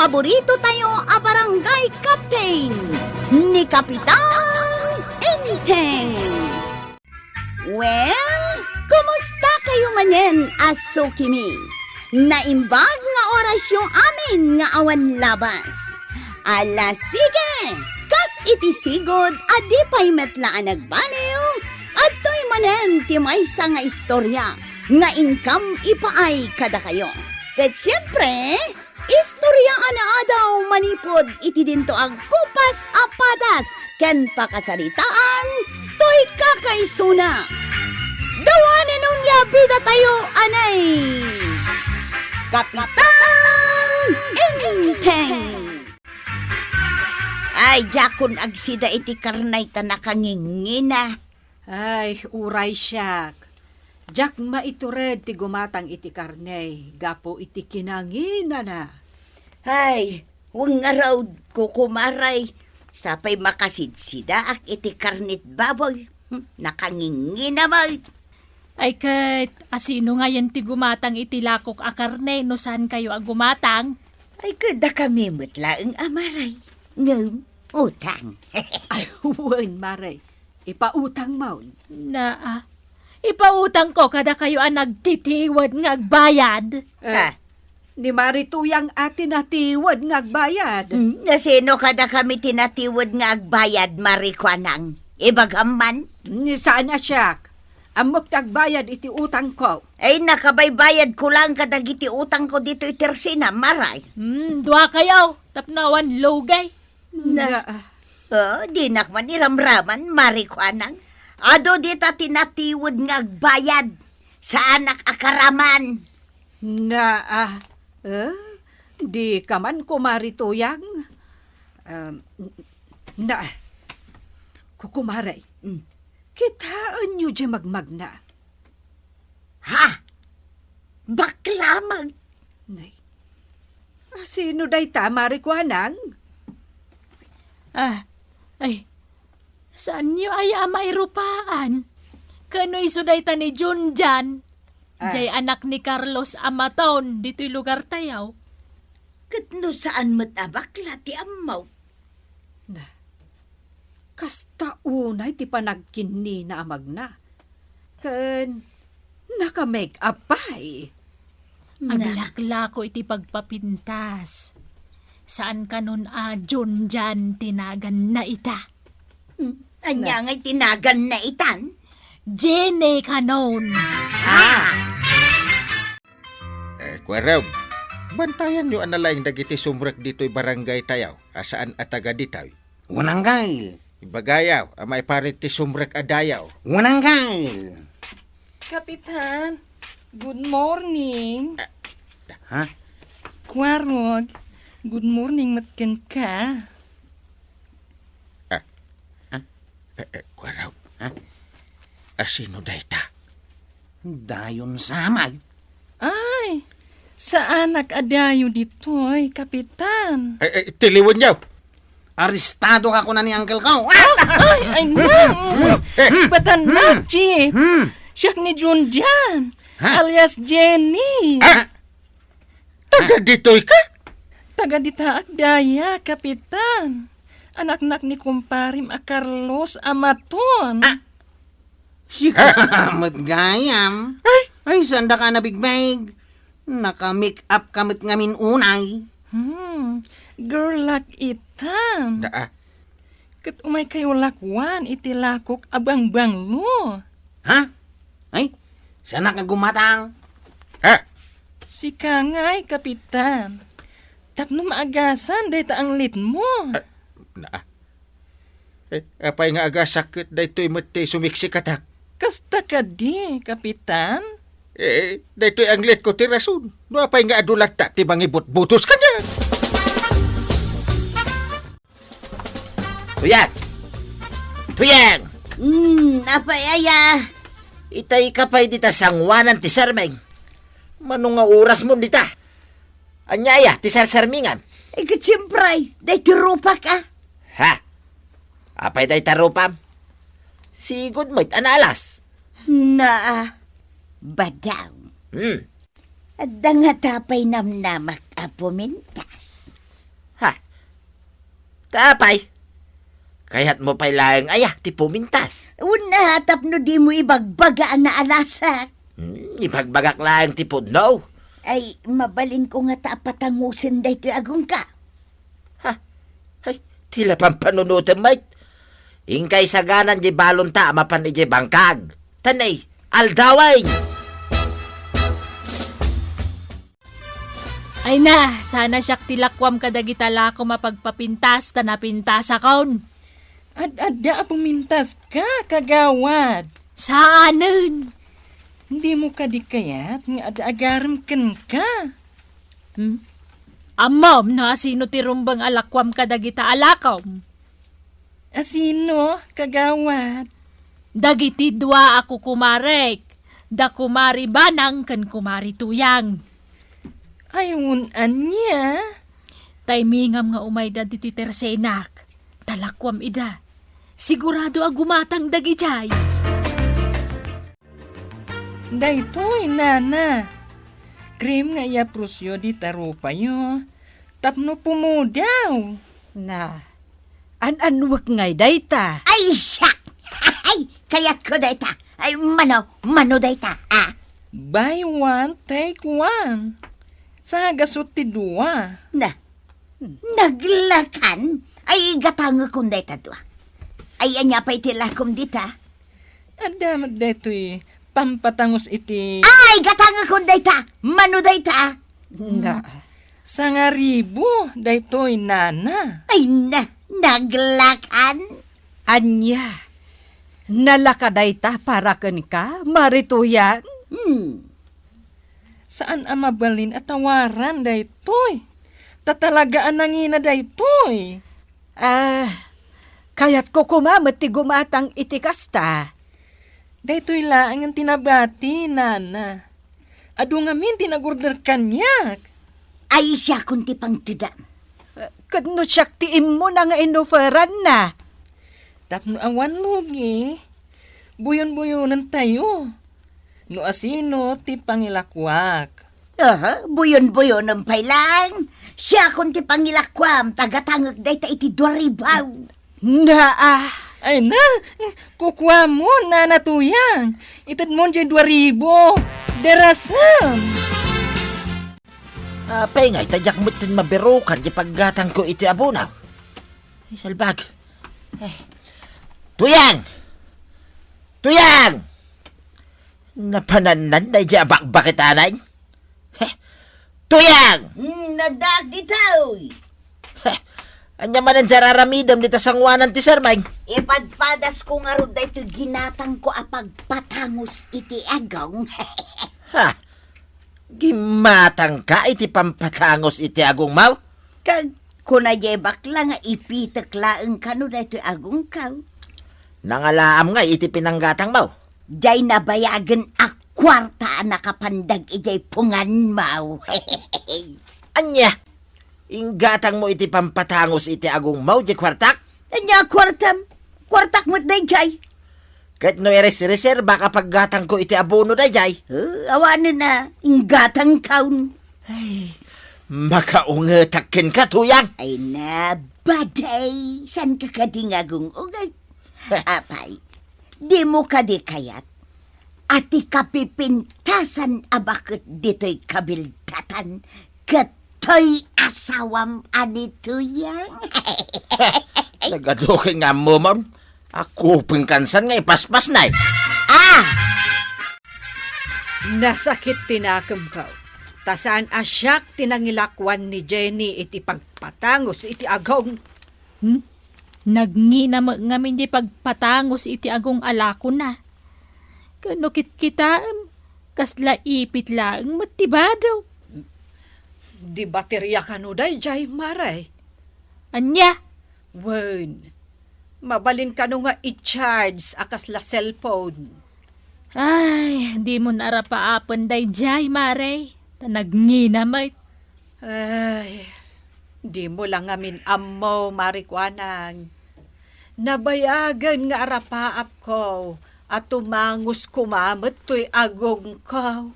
paborito tayo a barangay captain ni Kapitan Enteng. Well, kumusta kayo manen, Asukimi? Naimbag nga oras yung amin nga awan labas. Ala sige, kas itisigod adi pa'y metlaan nagbaliw at to'y manen ti maysa nga istorya nga income ipaay kada kayo. Ket siyempre, istorya ana daw manipod iti dinto ag kupas apadas ken pakasaritaan to'y kakaisuna. Dawanen nung yabida tayo anay Kapitan Enteng. Ay, jakon agsida iti karnay ta nakangingina. Ay, uray siyak. Jak maitured ti gumatang iti karnay, gapo iti kinangina na. Ay, huwag nga raw kukumaray. Sapay makasidsida ak iti karnit baboy. Nakangingina mo. Ay kat, asino nga yan ti gumatang iti lakok a karne no saan kayo agumatang? Ay, kada kami mutlaang amaray. Ngam, utang. Ay, huwan maray. Ipautang maun. Ipautang ko kada kayo ang nagtitiwad nga agbayad. Ha? Ni marituyang atin natiwad nga agbayad. Nasino kada kami tinatiwad nga agbayad, marikwanang? Ibagaman? Ni saan na siyak? Amok tagbayad iti utang ko. Ay, nakabaybayad ko lang kadag iti utang ko dito itersina, maray. Dua kayo, tapnawan logay. Di nakman iramraman, marikwanang. Ado dita tinatiwad nga agbayad sa anak akaraman. Di ka man kumarituyang. Kukumaray. Kitaan nyo di magmagna. Ha? Baklamang? Nay. Sino day ta, marikwanang? Ay, saan nyo ay amairupaan? Kano'y suday ta ni Junjan? Jay anak ni Carlos Amaton, dito'y lugar tayaw. Katno saan matabakla ti amaw? Kasta unay ti panagkinni na amagna. Ken naka-make up pa'y. Aglaklako iti pagpapintas. Saan ka nun Junjan tinagan na ita? Anya nga'y tinagan na itan? Jene kanon. Ha? Kwaraw, bantayan nyo analaing dagiti sumrek dito'y barangay tayaw, asaan ataga ditaw. Wananggail. Ibagayaw, amay parit ti sumrek adayaw. Wananggail. Kapitan, good morning. Ha? Kwarog, good morning matken ka. Kwaraw, Ha? asino dayta? Dayon samag. Ay, sa anak adayo ditoy, Kapitan. Tiliwan niyaw. Aristado ka ko na ni uncle ko. Ay, no. Batan na, Chief. Siyak ni Junjan, alias Jenny. Taga dito'y ka? Taga dita daya, Kapitan. Anak-anak ni kumparim a Carlos Amaton. Si kamat gayam. Ay, sanda ka na bigbag. Naka-make up kamit ngamin unay. Girl like itan. Kat umay kayo lakwan, iti lakok abang banglo. Ha? Ay, sana ka gumatang. Ha? Si Kangay, Kapitan. Tapno maagasan, dahita ang lit mo. Apay nga aga sakit daytoy mati sumiksi katak. Kasta ka di, Kapitan. Daytoy ang lit ko ti rason. No apay nga adulat ta ti mangibot-butos kanya. Tuyang! Apayaya. Itay kapay dita sangwanan ti sarmeng. Manong nga oras mo dita. Anyaya, ti sarsarmingan. Katsiyempre, day tirupa ka. Ha? Apay day tarupam? Sigod mo't analas. Badaw. Hmm. At dangatapay namnamak apumintas. Tapay. Kaya't mo pa'y laeng ayah, ti pumintas. Una, tapno di mo ibagbagaan na alasa. Ipagbagak laeng ti pudno. Ay, mabalin ko nga tapatangusin dahito agong ka. Ay, tila pang panunutin, mate. Ingkay saganan di balon ta, mapan di bangkag. Tanay, aldaway. Ay na, sana siyak tilakwam kadagitala ko mapagpapintas ta napintas akon. Ad-ada pumintas ka, kagawad. Saanen? Hindi mo kadikayat nga ada-agaram ken ka. Amam na sino ti rumbang alakwam kadagita alakom. Asino, kagawad? Dagiti dua ako kumarek. Da kumari banang kan kumari tuyang. Ayun, anya. Taimingam nga umay da dito'y tersenak. Talakwam ida. Sigurado agumatang dagijay. Daytoy, nana. Krim nga iya prusyo di tarupa yo. Tapno pumudaw. Na, an-anwak ngay dayta. Ay, siya! Ay, kayat ko dayta. Ay, mano dayta. Ah, Buy one, take one. Sa gasot ti dua. naglakan. Ay, gatanga kong dayta doa. Ay, anya pa'y tilakom dita. Adamat daytoy pampatangos iti Ay, gatanga kong dayta. Mano dayta. Na, sa nga ribo daytoy nana. Ay, naglakan. anya. Nalakadayta para ken ka, marituyang. Saan ang mabalin at tawaran daytoy? Tatalagaan nangina daytoy. Kaya't ko kumamat ti gumatang itikasta. Daytoy laang ang tinabati, nana. Adu ngamin tinagurder kanyak. Ay, siya kung tipang tidam. Kadno siyak tiim mo na nga inoferan na. Tapno awan lugi. Buyon-buyonan tayo. No asino ti pangilakwak. Buyon-buyon ng pailang. Siya kung tipang ilakwam. Tagatangag dayta iti dwaribaw. Na, Ay na, kukwa mo na natuyang. Itad mo dyan 2,000. Derasam. Pengay, tadyak mo tin mabirukan di paggatang ko iti abunaw. Ay, salbag. Tuyang! Tuyang! Napananan na di abak-bakit anay? Tuyang! Nadag ditaw. Anya man ang dararamidam dito sa ngwanan ti Sarmay. Ipadpadas ko nga ro dayto ginatang ko apag patangos iti agong. Ha? Gimatang ka iti pampatangos iti agong mau? Kag kunayebak lang nga ipitak laeng kano dayto agong kaw. Nangalaam nga iti pinanggatang mau. Jay nabayagan akwarta nakapandag ijay pungan mau. Anya? Inggatang mo iti pampatangos iti agong mau di kwartak? Anya kwartam? Kwartak mo't dayjay. Kahit no reserba kapag gatang ko iti abono da jay. Awanan na, inggatang kaun. Makaungetakin ka, tuyang. Ay na, baday. San ka kadingagong ungay? Apay, di mo kadikayat. Ati kapipintasan abakit dito'y kabildatan. Kato'y asawam anituyang. Nagadukin nga mo, ma'am. Ako pingkansan nga ipaspas na eh. nasakit tinakam ka. Tasaan asyak tinangilakwan ni Jenny iti pagpatangos iti agong. Nagngina ngamin di pagpatangos iti agong alako na. Kanukit kita, kasla ipit lang matibadaw. Di baterya ka no day, jay maray. Anya, Wen, mabalin ka no nga i-charge akas la cellphone. ay, di mo narapaapan day jay, mare. Tanagngina, mate. Ay, di mo lang amin ammo, marikwanang. Nabayagan nga arapaap ko at tumangos kumamot to'y agong ko.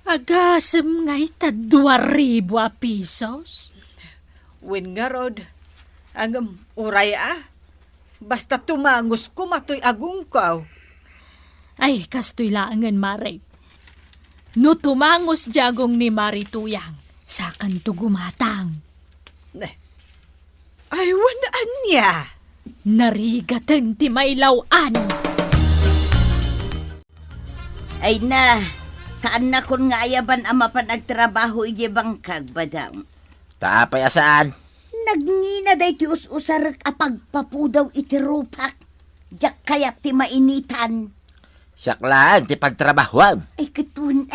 Agasem ngay ta 2,000 pesos. Wen nga rod, Ang uray basta tumangos ko matoy agong kaw. Ay, kastoy laangan, Mare. No tumangos jagong ni Marituyang, sa kanto gumatang. Ay, wanaan niya. Narigatan ti mailawan. Ay na, saan na kun nga ayaban ama pa nagtrabaho ije bangkag, badam? Taapay asaan? Nagngina day ti us-usar apagpapudaw iti rupak. Diyak kayat ti mainitan. Syaklaan, ti pagtrabahuan. Ay katun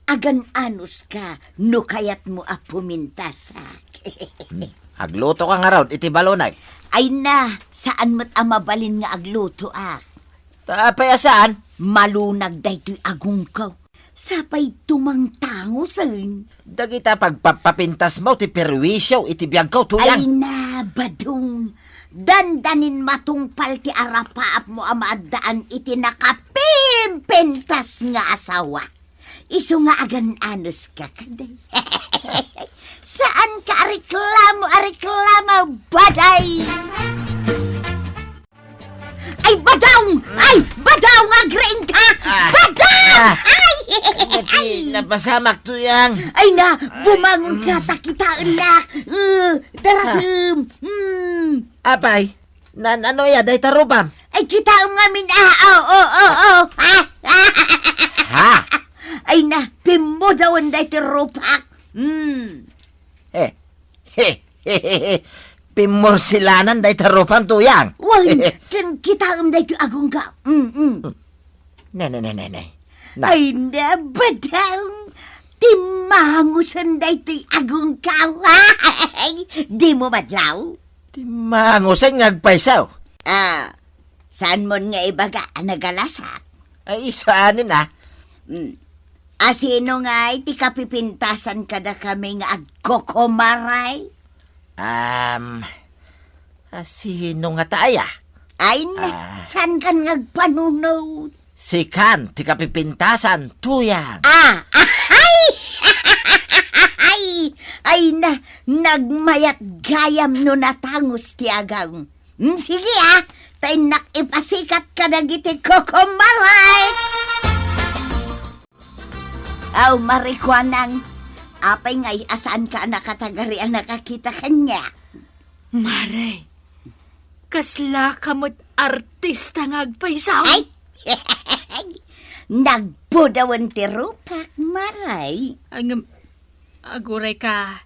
agan anus ka, no kayat mo pumintasak. Agluto ka nga raw, iti balonay. Ay na, saan mo't amabalin nga agluto Taapay asaan? Malunag day to'y agungkaw. Sapay tumangtangosan. Dagita pagpapapintas mo, ti perwisyo, iti biyag ko, Ay tuyang. na, badung. Dandanin matungpal ti arapaap mo amadaan iti nakapimpentas nga asawa. Iso nga agan anos ka kaday. Saan ka reklamo, baday? Ay, badong! Ay, badong! Agrain ka! Badong! Ay! Napasamak, tuyang. Ay na, bumangon ka, takitaan na. Darasem. Apay, ano ya, day tarubam. Ay, kita ngamin. Oh. Ha? Ay na, pimudawan day tirupak. Pimorsilanan, day tarubam, tuyang. Wag, kita day ti agong ka. Ne. Na. Ay na, badang. Timangusan day ti agong ka. Di mo madlaw? Ti mangusan ngagpaysaw. Saan mo nga ibaga nagalasak? Ay, saanin Asino nga iti kapipintasan kada kami nga agkokomaray? Sino nga taaya? Ay na, saan kan ngagpanunod? Si Kan, ti kapipintasan, tuyang. Ay na, nagmayat gayam no natangos ti agang. Sige tay nakipasikat ka na giti kokomaray. Aw, marikwanang, apay ngay asaan ka nakatagarian nakakita kanya? Mare, kasla kamot artista nga agpaysaw. Ay, nagpudawan ti rupak, maray. Ang aguray ka,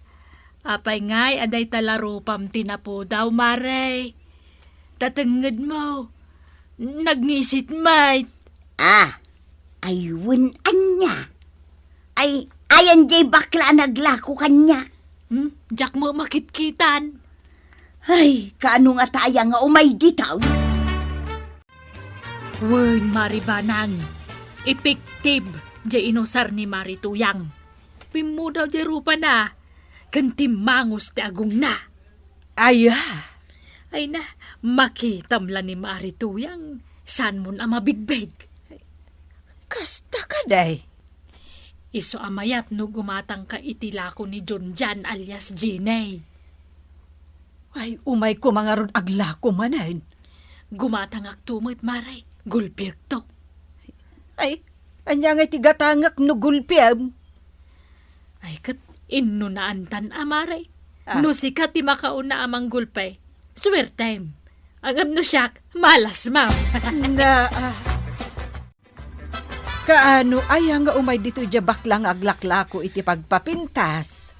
apay ngay aday talarupam tinapo daw, Mare. Tatangad mo, nagngisit mait. Ayun anya. Ay, ayan jay bakla naglako kanya. Diyak mo makitkitan. Ay, kaano nga taya nga umay ditaw? Wen, Maribanang, epektiv jay inosar ni Marituyang. Pimudaw jay rupa na, kantimangos ti agong na. Ay na, makitamla ni Marituyang, saan mo na mabigbeg. kasta ka day. Iso amayat no gumatang ka itilako ni Junjan alias Ginay. Ay, umay ko mga ron aglako manan. Gumatang aktumot, Maray, gulpiyag to. Ay, anya nga tigatangak no gulpiam. Ay, kat inno na antan, Maray. No sikat ti makauna amang gulpay. Swear time. Agam no siyak, malas, ma'am. Kaano ay nga umay dito jabak lang aglaklako iti pagpapintas.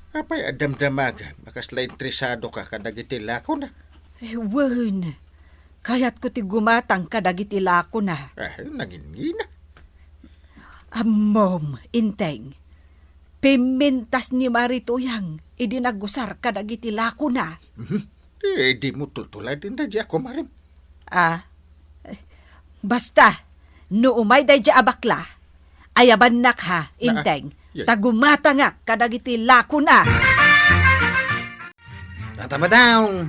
Apay adamdamaga, makaslay interesado ka kadagiti lako na. Wen, kayat ko ti gumatang kadagiti lako na. Nangingina. Mom, inteng. Pimintas ni Marituyang, idinagusar kadagiti lako na. Di mo tultulay din na di ako marim. Basta, no umay day dya abakla, ayaban nak ha, inteng, tagumatangak kadagiti lako na. Tataba daw.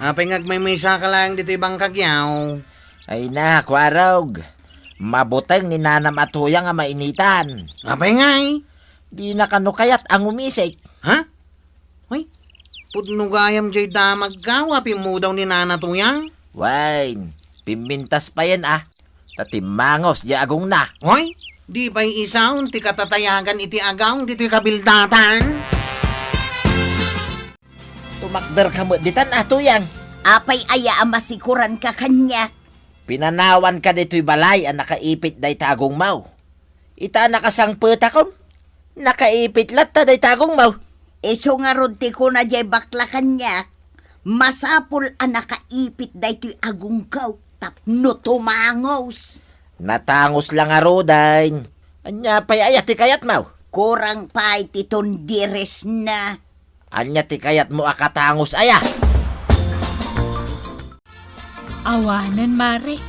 Apay ngagmay ka lang dito ibang kagyaw. Ay na, kwarog. Mabuteng ni nanam at huyang nga mainitan. Apay ngay. Di na kanukayat ang umisik. Ha? Uy, Pudno gayam jay damag ka, wapi mo daw ni Nana Tuyang. Wain, pimintas pa yan Tatimangos di agong na. Hoy, di ba'y isaw, ti katatayagan iti agaw, dito'y kabildatan. Tumakder ka mo ditan Tuyang. Apay aya masikuran ka kanya. Pinanawan ka dito'y balay ang nakaipit day tagong mau. Ita nakasangpeta kon. Nakaipit lat ta day tagong mau. Iso nga runti ko na jay bakla kanya. Masapul ang nakaipit day to'y agungkaw. Tapno tumangos. Natangos lang arodain. Anya pa'y ayat ti kayat mau. Kurang pa titon dires na. Anya ti kayat mo akatangos aya. Awanan, Mare.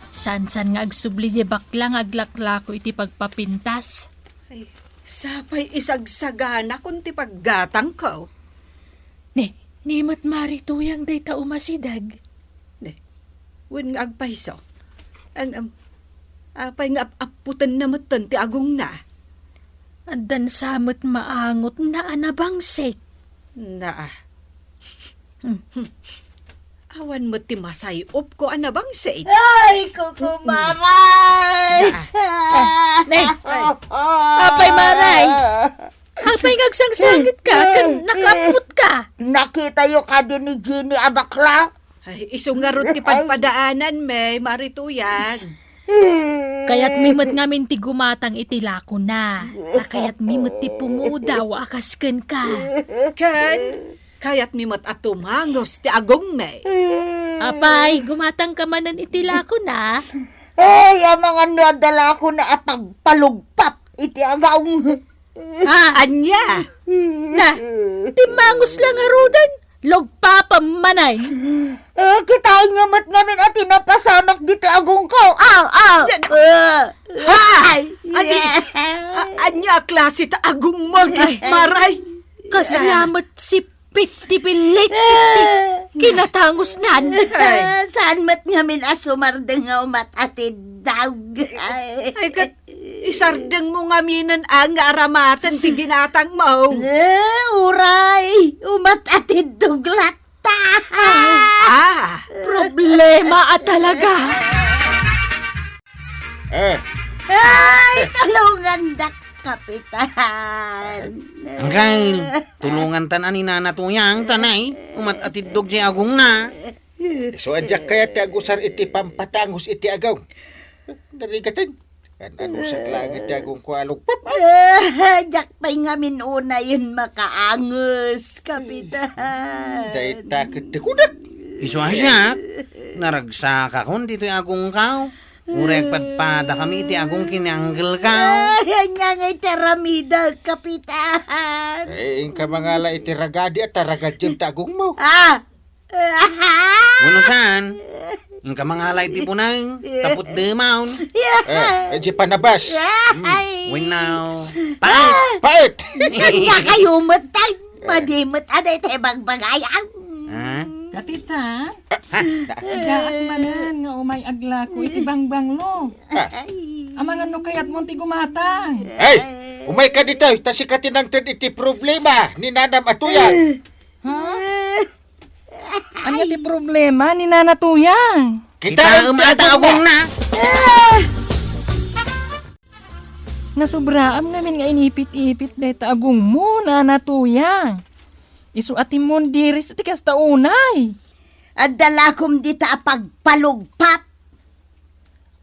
San-san nga agsubli di baklang aglaklako iti pagpapintas. Ay, sapay isagsagana kung ti paggatang ko. Nimot Mare tuyang day ta umasidag. Wen nga agpaiso. Ang apay nga aputan na matan ti agong na. Addan samot maangot na anabangsek. Na. Awan mo ti masayop ko anabang said. Ay, kukumaray! Apay Maray! Apay ngagsangsangit ka, kan nakaput ka. Nakita yung ka din ni Ginny abakla? Ay, isungarot ti pagpadaanan, may marituyag. Kaya't mimot ngamin ti gumatang itilako na. Kaya't mimot ti pumudaw akasken ka. Kan, kaya't mimot at tumangos ti agong may. Apay, gumatang ka manan itilako na. Ay, ang mga nadala ko na apagpalugpap. Iti agaw. Ha? Anya! Na, timangos lang arudan. Logpapamanay. Kitain nga mat ngamin at tinapasamak dito agong ko. Ay! Anya klase ta agong mo, maray. Kasalamat si Piti-pilit. Kinatangos nan. Saan mat ngamin asumardeng nga umat atid daw. Ay, kat isardeng mo nga minan ang aramatan ti ginatang mo. Uray! Umat atid duglat ta. Problema at talaga. Ay, tulungan dak, Kapitan. Angkay, tulungan tanan ni Nana Tuyang, tanay. Umat atidog siya agong na. So adyak kaya ti agusar iti pampatangos iti agaw. Narigatan. Ano sa langit ti agong kualog pap. Jak pa'y ngamin una yun makaangos, Kapitan. Dahil takit ti kudak. Iso asya, naragsa ka kon dito'y agong kaw. Urek padpada kami iti agong kinanggel kaw. Yan nga teramida, Kapitan. Ing ka mangala iti ragadi at ragadyang tagong mo. Wano saan? Yung kamangalay ti punay, tapot demawn. Di panabas. When now, pait! Pait! Kanya kayo matay. Madimot aday tayo bagbagayan. Ha? Kapitan, gaak manan nga umay agla ko iti bangbang lo. Amangan no kayat mo ti gumatang. Ay! Umay ka dito. Tasikatin ang iti problema ni Nanam Atuyang. Ha? Ano ti problema ni Nana Tuyang? Kita umata agong na. Nasubraam namin nga inipit-ipit dahi ta agong mo, Nana Tuyang. Isu ati mon diris iti kasta unay. At dalakom dita pagpalugpap.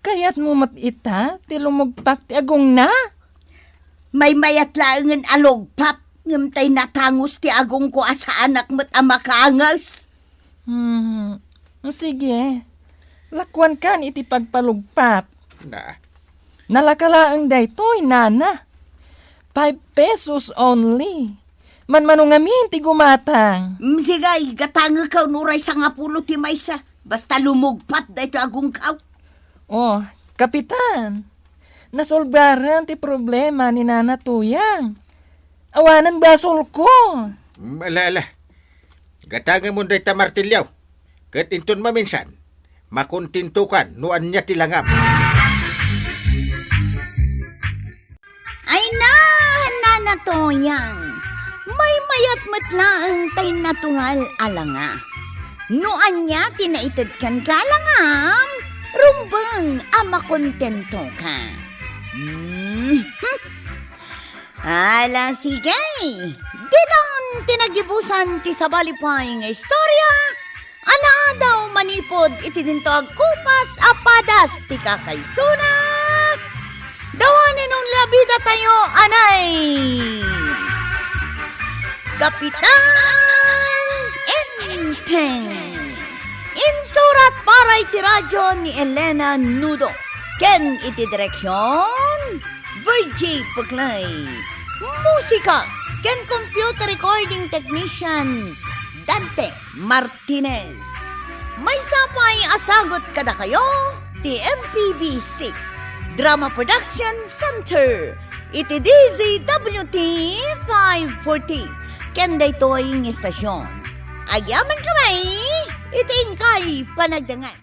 Kayat mo matita, ti lumugpak ti agong na. May mayat laangan alugpap. Ngamtay natangos ti agong ko asa anak mo't amakangas. Sige. Lakwan kan iti pagpalugpap. Na. Nalakalaang daytoy, Nana. 5 pesos only. Manmanong amin ti gumatang. Sigay, gatanga ka nuray sa nga pulo ti maysa. Basta lumugpat dahito agong kaw. Oh, Kapitan. Nasolbaran ti problema ni Nana Tuyang. Awanan basol ko. Malala. Gatanga mo dahi tamartilyaw. Kat inton maminsan. Makuntintukan nuan niya tilangam. Ay na, Nana Toyang. May mayat matlaang tay natural alanga. Noan niya tinaited kan kalangam, rumbang ama kontento ka. Ala sige, ditan tinagibusan ti sabalipay nga istorya, ana daw manipod itidintog kupas apadas ti kakaysuna. Dawanin nung labida tayo, anay! Kapitan Enteng. Insurat para iti radyo ni Elena Nudo. Ken iti direksyon, Virgie Puglay. Musika, ken computer recording technician, Dante Martinez. May sapay asagot kada kayo, ti MPBC Drama Production Center. Iti DZWT 540. Ken daytoy ng istasyon. Ayaman kamay, itingkay panagdangan.